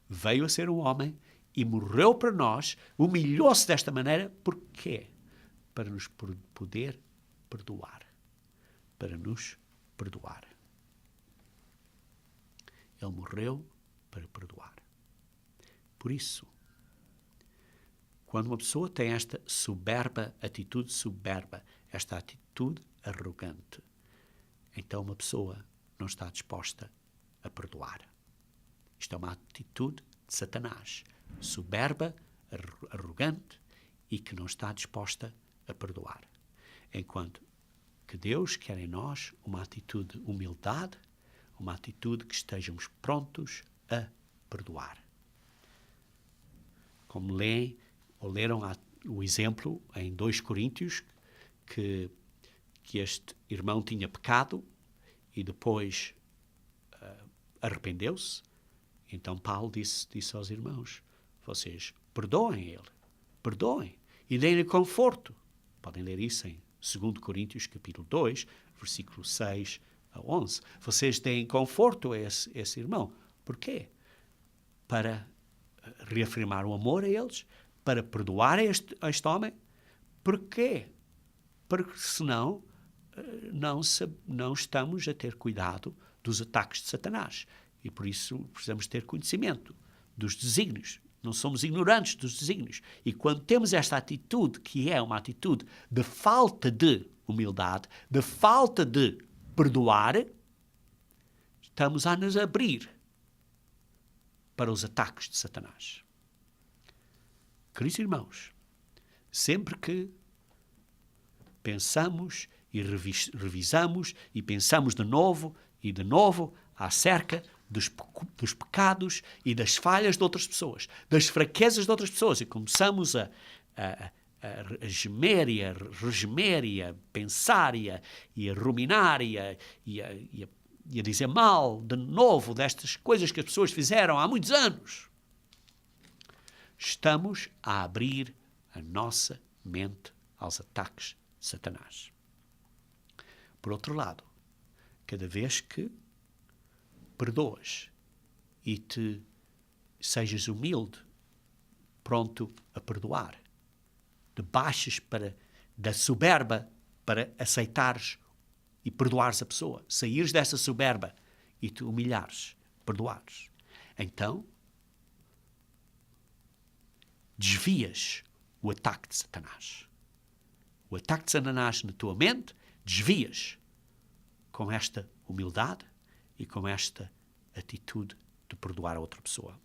veio a ser um homem e morreu para nós, humilhou-se desta maneira. Porquê? Para nos poder perdoar. Para nos perdoar. Ele morreu para perdoar. Por isso, Quando uma pessoa tem esta atitude soberba, esta atitude arrogante, então uma pessoa não está disposta a perdoar. Isto é uma atitude de Satanás, soberba, arrogante e que não está disposta a perdoar. Enquanto que Deus quer em nós uma atitude de humildade, uma atitude que estejamos prontos a perdoar. Como leram o exemplo em 2 Coríntios, que este irmão tinha pecado e depois arrependeu-se. Então Paulo disse aos irmãos, vocês perdoem ele, perdoem e deem-lhe conforto. Podem ler isso em 2 Coríntios capítulo 2, versículo 6 a 11. Vocês deem conforto a esse irmão. Porquê? Para reafirmar o amor a eles, para perdoar a este homem. Porquê? Porque senão não estamos a ter cuidado dos ataques de Satanás. E por isso precisamos ter conhecimento dos desígnios. Não somos ignorantes dos desígnios. E quando temos esta atitude, que é uma atitude de falta de humildade, de falta de perdoar, estamos a nos abrir para os ataques de Satanás. Queridos irmãos, sempre que pensamos e revisamos e pensamos de novo acerca dos pecados e das falhas de outras pessoas, das fraquezas de outras pessoas, e começamos a gemer e a regemer e a pensar e a ruminar e a dizer mal de novo destas coisas que as pessoas fizeram há muitos anos, estamos a abrir a nossa mente aos ataques de Satanás. Por outro lado, cada vez que perdoas e te sejas humilde, pronto a perdoar, te baixes da soberba para aceitares e perdoares a pessoa, saíres dessa soberba e te humilhares, perdoares, então desvias o ataque de Satanás. O ataque de Satanás na tua mente, desvias com esta humildade e com esta atitude de perdoar a outra pessoa.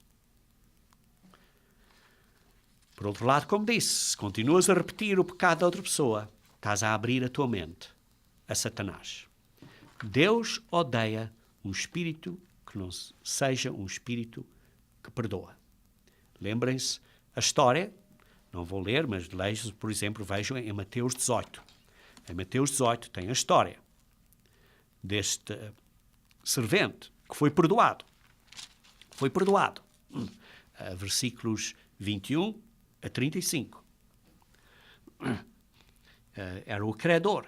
Por outro lado, como disse, se continuas a repetir o pecado da outra pessoa, estás a abrir a tua mente a Satanás. Deus odeia um espírito que não seja um espírito que perdoa. Lembrem-se a história, não vou ler, mas leiam, por exemplo, vejam em Mateus 18. Em Mateus 18 tem a história deste servente que foi perdoado. Foi perdoado. Versículos 21 a 35. Era o credor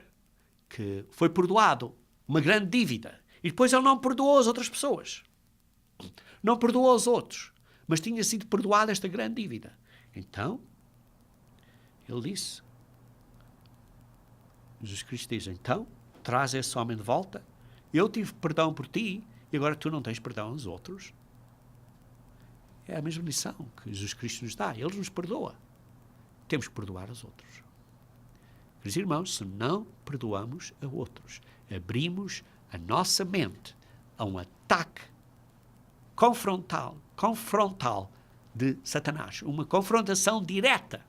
que foi perdoado uma grande dívida. E depois ele não perdoou as outras pessoas. Não perdoou os outros. Mas tinha sido perdoada esta grande dívida. Então, ele disse, Jesus Cristo diz, então, traz esse homem de volta. Eu tive perdão por ti e agora tu não tens perdão aos outros. É a mesma lição que Jesus Cristo nos dá. Ele nos perdoa. Temos que perdoar aos outros. Queridos irmãos, se não perdoamos a outros, abrimos a nossa mente a um ataque confrontal de Satanás. Uma confrontação direta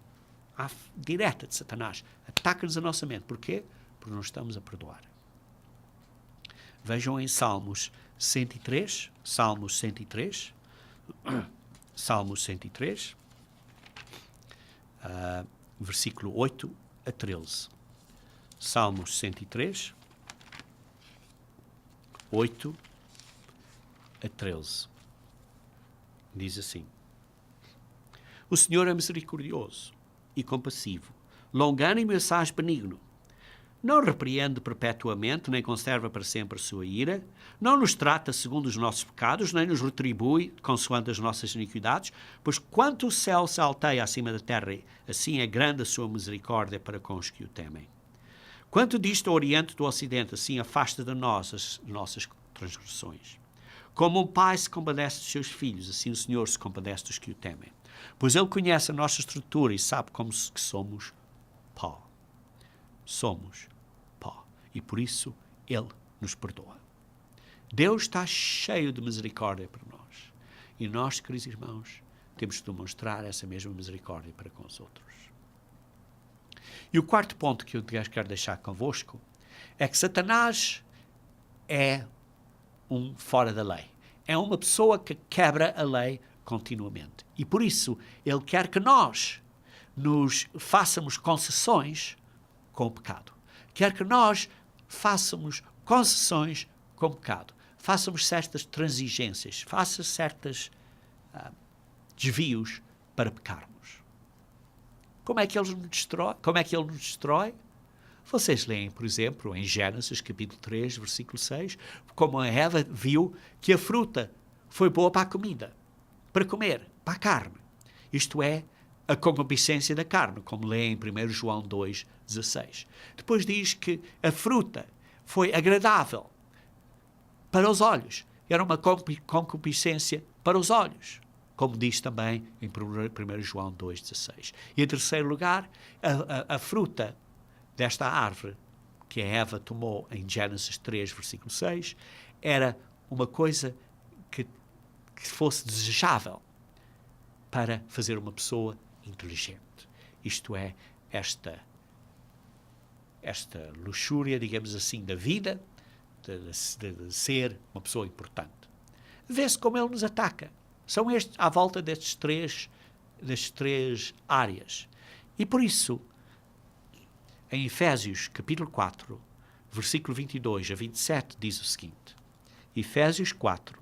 de Satanás. Ataca-nos a nossa mente. Porquê? Porque não estamos a perdoar. Vejam em Salmos 103, versículo 8 a 13. Salmos 103, 8 a 13. Diz assim: O Senhor é misericordioso e compassivo, longânimo e assaz benigno. Não repreende perpetuamente, nem conserva para sempre a sua ira, não nos trata segundo os nossos pecados, nem nos retribui consoante as nossas iniquidades, pois quanto o céu se alteia acima da terra, assim é grande a sua misericórdia para com os que o temem. Quanto dista o oriente do ocidente, assim afasta de nós as nossas transgressões. Como um pai se compadece dos seus filhos, assim o Senhor se compadece dos que o temem. pois Ele conhece a nossa estrutura e sabe que somos pó. Somos pó. E por isso Ele nos perdoa. Deus está cheio de misericórdia para nós. E nós, queridos irmãos, temos de demonstrar essa mesma misericórdia para com os outros. E o quarto ponto que eu quero deixar convosco é que Satanás é um fora da lei. É uma pessoa que quebra a lei continuamente. E por isso, ele quer que nós nos façamos concessões com o pecado. Quer que nós façamos concessões com o pecado. Façamos certas transigências. Faça certos desvios para pecarmos. Como é que ele nos destrói? Como é que ele nos destrói? Vocês leem, por exemplo, em Gênesis, capítulo 3, versículo 6, como a Eva viu que a fruta foi boa para a comida, para comer, para a carne. Isto é, a concupiscência da carne, como lê em 1 João 2, 16. Depois diz que a fruta foi agradável para os olhos. Era uma concupiscência para os olhos, como diz também em 1 João 2, 16. E em terceiro lugar, a fruta desta árvore que a Eva tomou em Gênesis 3, versículo 6, era uma coisa que fosse desejável para fazer uma pessoa inteligente. Isto é, esta luxúria, digamos assim, da vida, de ser uma pessoa importante. Vê-se como ele nos ataca. São à volta destas três áreas. E por isso, em Efésios, capítulo 4, versículo 22 a 27, diz o seguinte. Efésios 4,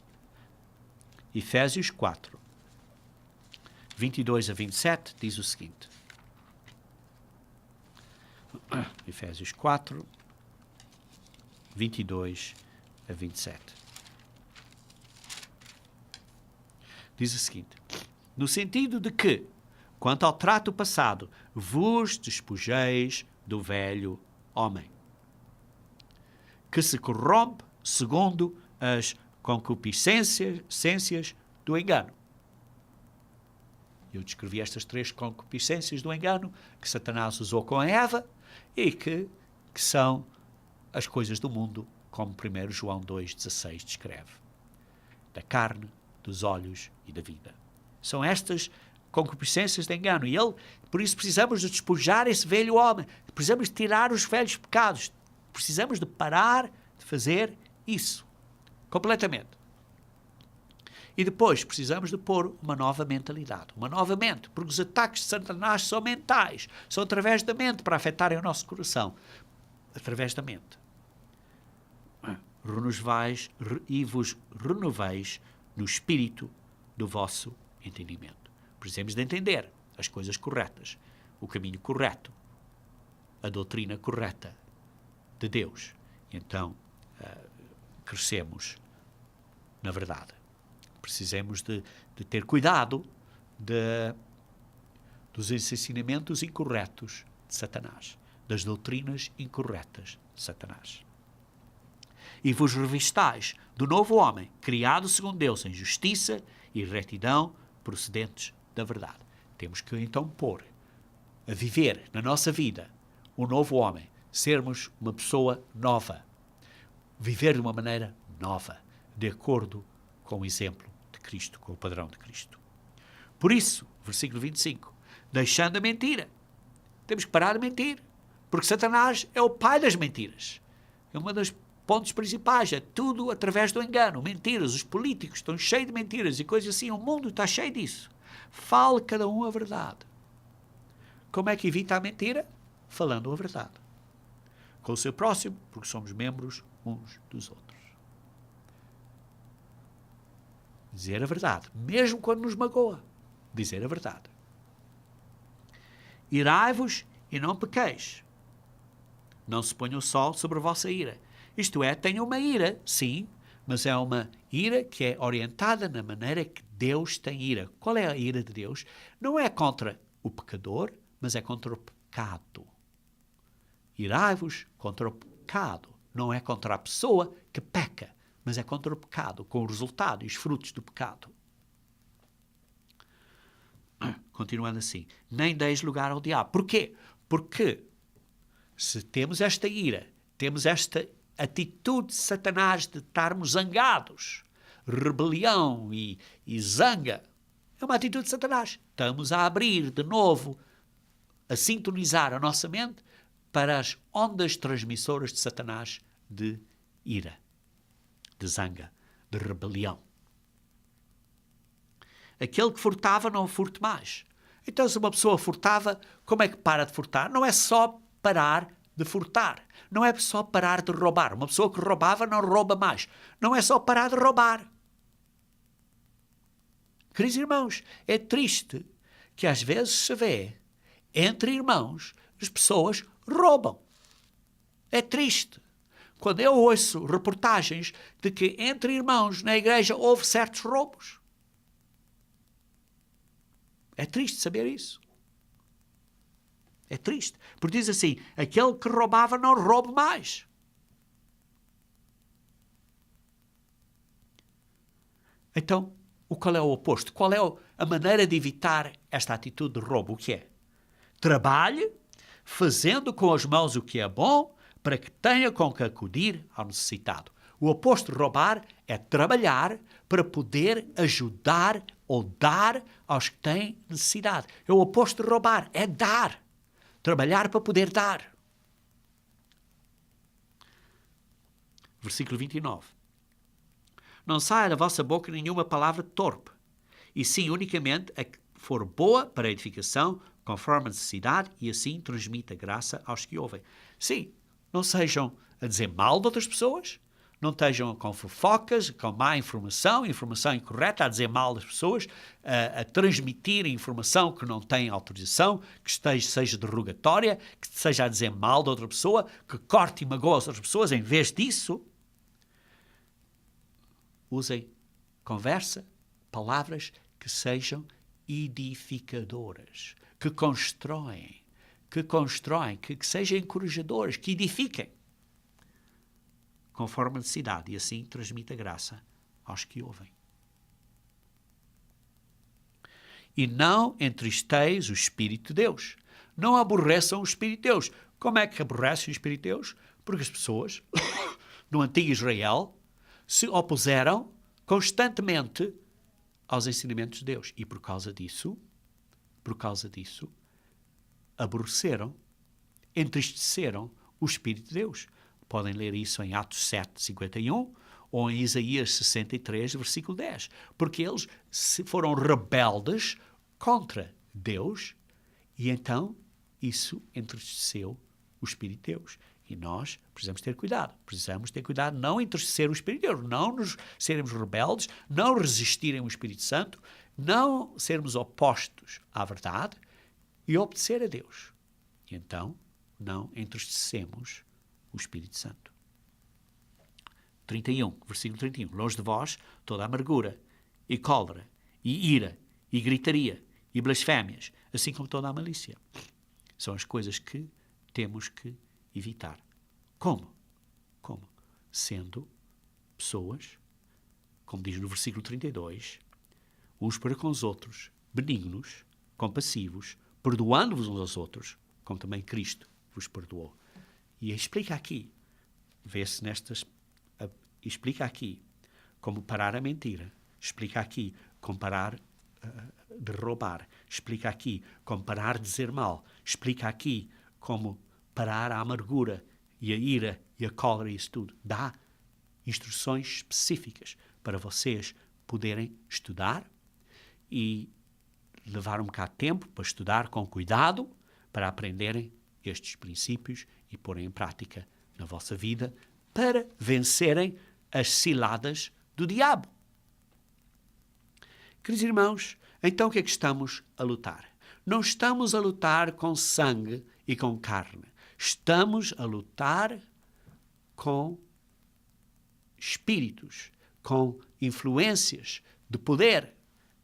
22 a 27, diz o seguinte. Efésios 4, 22 a 27. Diz o seguinte. No sentido de que, quanto ao trato passado, vos despojeis do velho homem, que se corrompe segundo as concupiscências do engano. Eu descrevi estas três concupiscências do engano que Satanás usou com a Eva e que são as coisas do mundo, como 1 João 2,16 descreve. Da carne, dos olhos e da vida. São estas concupiscências de engano. E por isso precisamos de despojar esse velho homem. Precisamos de tirar os velhos pecados. Precisamos de parar de fazer isso. Completamente. E depois precisamos de pôr uma nova mentalidade. Uma nova mente. Porque os ataques de Satanás são mentais. São através da mente para afetarem o nosso coração. Através da mente. E vos renoveis no espírito do vosso entendimento. Precisamos de entender as coisas corretas, o caminho correto, a doutrina correta de Deus. Então, crescemos na verdade. Precisamos de ter cuidado dos ensinamentos incorretos de Satanás, das doutrinas incorretas de Satanás. E vos revistais do novo homem, criado segundo Deus em justiça e retidão procedentes da verdade. Temos que então pôr a viver na nossa vida o novo homem, sermos uma pessoa nova, viver de uma maneira nova, de acordo com o exemplo de Cristo, com o padrão de Cristo. Por isso, versículo 25, deixando a mentira. Temos que parar de mentir, porque Satanás é o pai das mentiras. É uma das pontos principais, é tudo através do engano, mentiras. Os políticos estão cheios de mentiras e coisas assim, o mundo está cheio disso. Fale cada um a verdade. Como é que evita a mentira? Falando a verdade. Com o seu próximo, porque somos membros uns dos outros. Dizer a verdade, mesmo quando nos magoa. Dizer a verdade. Irai-vos e não pequeis. Não se ponha o sol sobre a vossa ira. Isto é, tenha uma ira, sim, mas é uma ira que é orientada na maneira que Deus tem ira. Qual é a ira de Deus? Não é contra o pecador, mas é contra o pecado. Irai-vos contra o pecado. Não é contra a pessoa que peca, mas é contra o pecado, com o resultado e os frutos do pecado. continuando assim, nem deis lugar ao diabo. Porquê? Porque se temos esta ira, temos esta atitude de Satanás de estarmos zangados, rebelião e zanga, é uma atitude de Satanás. Estamos a abrir de novo, a sintonizar a nossa mente para as ondas transmissoras de Satanás de ira, de zanga, de rebelião. Aquele que furtava não furte mais. Então, se uma pessoa furtava, como é que para de furtar? Não é só parar de furtar. Não é só parar de roubar. Uma pessoa que roubava não rouba mais. Não é só parar de roubar. Queridos irmãos, é triste que às vezes se vê entre irmãos as pessoas roubam. É triste. Quando eu ouço reportagens de que entre irmãos na igreja houve certos roubos. É triste saber isso. É triste. Porque diz assim, aquele que roubava não roube mais. Então, qual é o oposto? Qual é a maneira de evitar esta atitude de roubo? O que é? Trabalhe, fazendo com as mãos o que é bom, para que tenha com que acudir ao necessitado. O oposto de roubar é trabalhar para poder ajudar ou dar aos que têm necessidade. É o oposto de roubar, é dar. Trabalhar para poder dar. Versículo 29. Não saia da vossa boca nenhuma palavra torpe, e sim unicamente a que for boa para a edificação, conforme a necessidade, e assim transmita graça aos que ouvem. Sim, não sejam a dizer mal de outras pessoas, não estejam com fofocas, com má informação incorreta, a dizer mal das pessoas, a transmitir informação que não tem autorização, que seja derrogatória, que seja a dizer mal de outra pessoa, que corte e magoe as outras pessoas. Em vez disso, usem conversa, palavras que sejam edificadoras, que constroem, que sejam encorajadoras, que edifiquem, conforme a necessidade, e assim transmita graça aos que ouvem. E não entristeis o Espírito de Deus. Não aborreçam o Espírito de Deus. Como é que aborrecem o Espírito de Deus? Porque as pessoas, no antigo Israel, se opuseram constantemente aos ensinamentos de Deus. E por causa disso, aborreceram, entristeceram o Espírito de Deus. Podem ler isso em Atos 7, 51 ou em Isaías 63, versículo 10. Porque eles foram rebeldes contra Deus e então isso entristeceu o Espírito de Deus. E nós precisamos ter cuidado. Precisamos ter cuidado de não entristecer o Espírito de Deus, não nos sermos rebeldes, não resistirem ao Espírito Santo, não sermos opostos à verdade e obedecer a Deus. E então não entristecemos o Espírito Santo. 31, versículo 31. Longe de vós toda amargura e cólera e ira e gritaria e blasfémias, assim como toda a malícia. São as coisas que temos que evitar. Como? Sendo pessoas, como diz no versículo 32, uns para com os outros, benignos, compassivos, perdoando-vos uns aos outros, como também Cristo vos perdoou. E explica aqui, explica aqui como parar a mentira, explica aqui como parar de roubar, explica aqui como parar de dizer mal, explica aqui como parar a amargura e a ira e a cólera e isso tudo. Dá instruções específicas para vocês poderem estudar e levar um bocado de tempo para estudar com cuidado, para aprenderem estes princípios e porem em prática na vossa vida para vencerem as ciladas do diabo. Queridos irmãos, então o que é que estamos a lutar? Não estamos a lutar com sangue e com carne. Estamos a lutar com espíritos, com influências de poder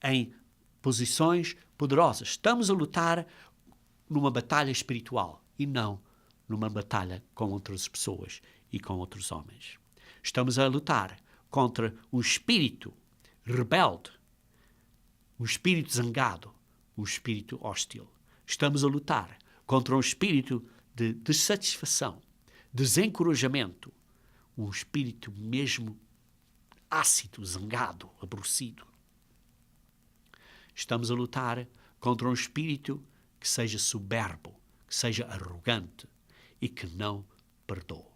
em posições poderosas. Estamos a lutar numa batalha espiritual e não numa batalha com outras pessoas e com outros homens. Estamos a lutar contra um espírito rebelde, um espírito zangado, um espírito hostil. Estamos a lutar contra um espírito de desatisfação, desencorajamento, um espírito mesmo ácido, zangado, aborrecido. Estamos a lutar contra um espírito que seja soberbo, que seja arrogante e que não perdoa.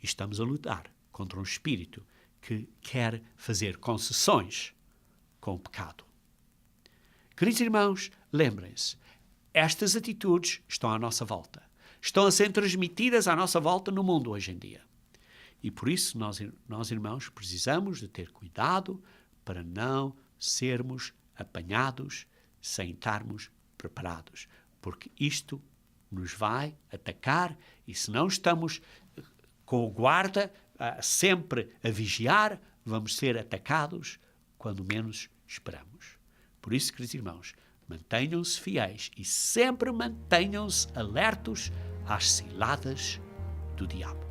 E estamos a lutar contra um espírito que quer fazer concessões com o pecado. Queridos irmãos, lembrem-se, estas atitudes estão à nossa volta. Estão a ser transmitidas à nossa volta no mundo hoje em dia. E por isso nós irmãos, precisamos de ter cuidado para não sermos apanhados sem estarmos preparados. Porque isto nos vai atacar e se não estamos com o guarda sempre a vigiar, vamos ser atacados quando menos esperamos. Por isso, queridos irmãos, mantenham-se fiéis e sempre mantenham-se alertos às ciladas do diabo.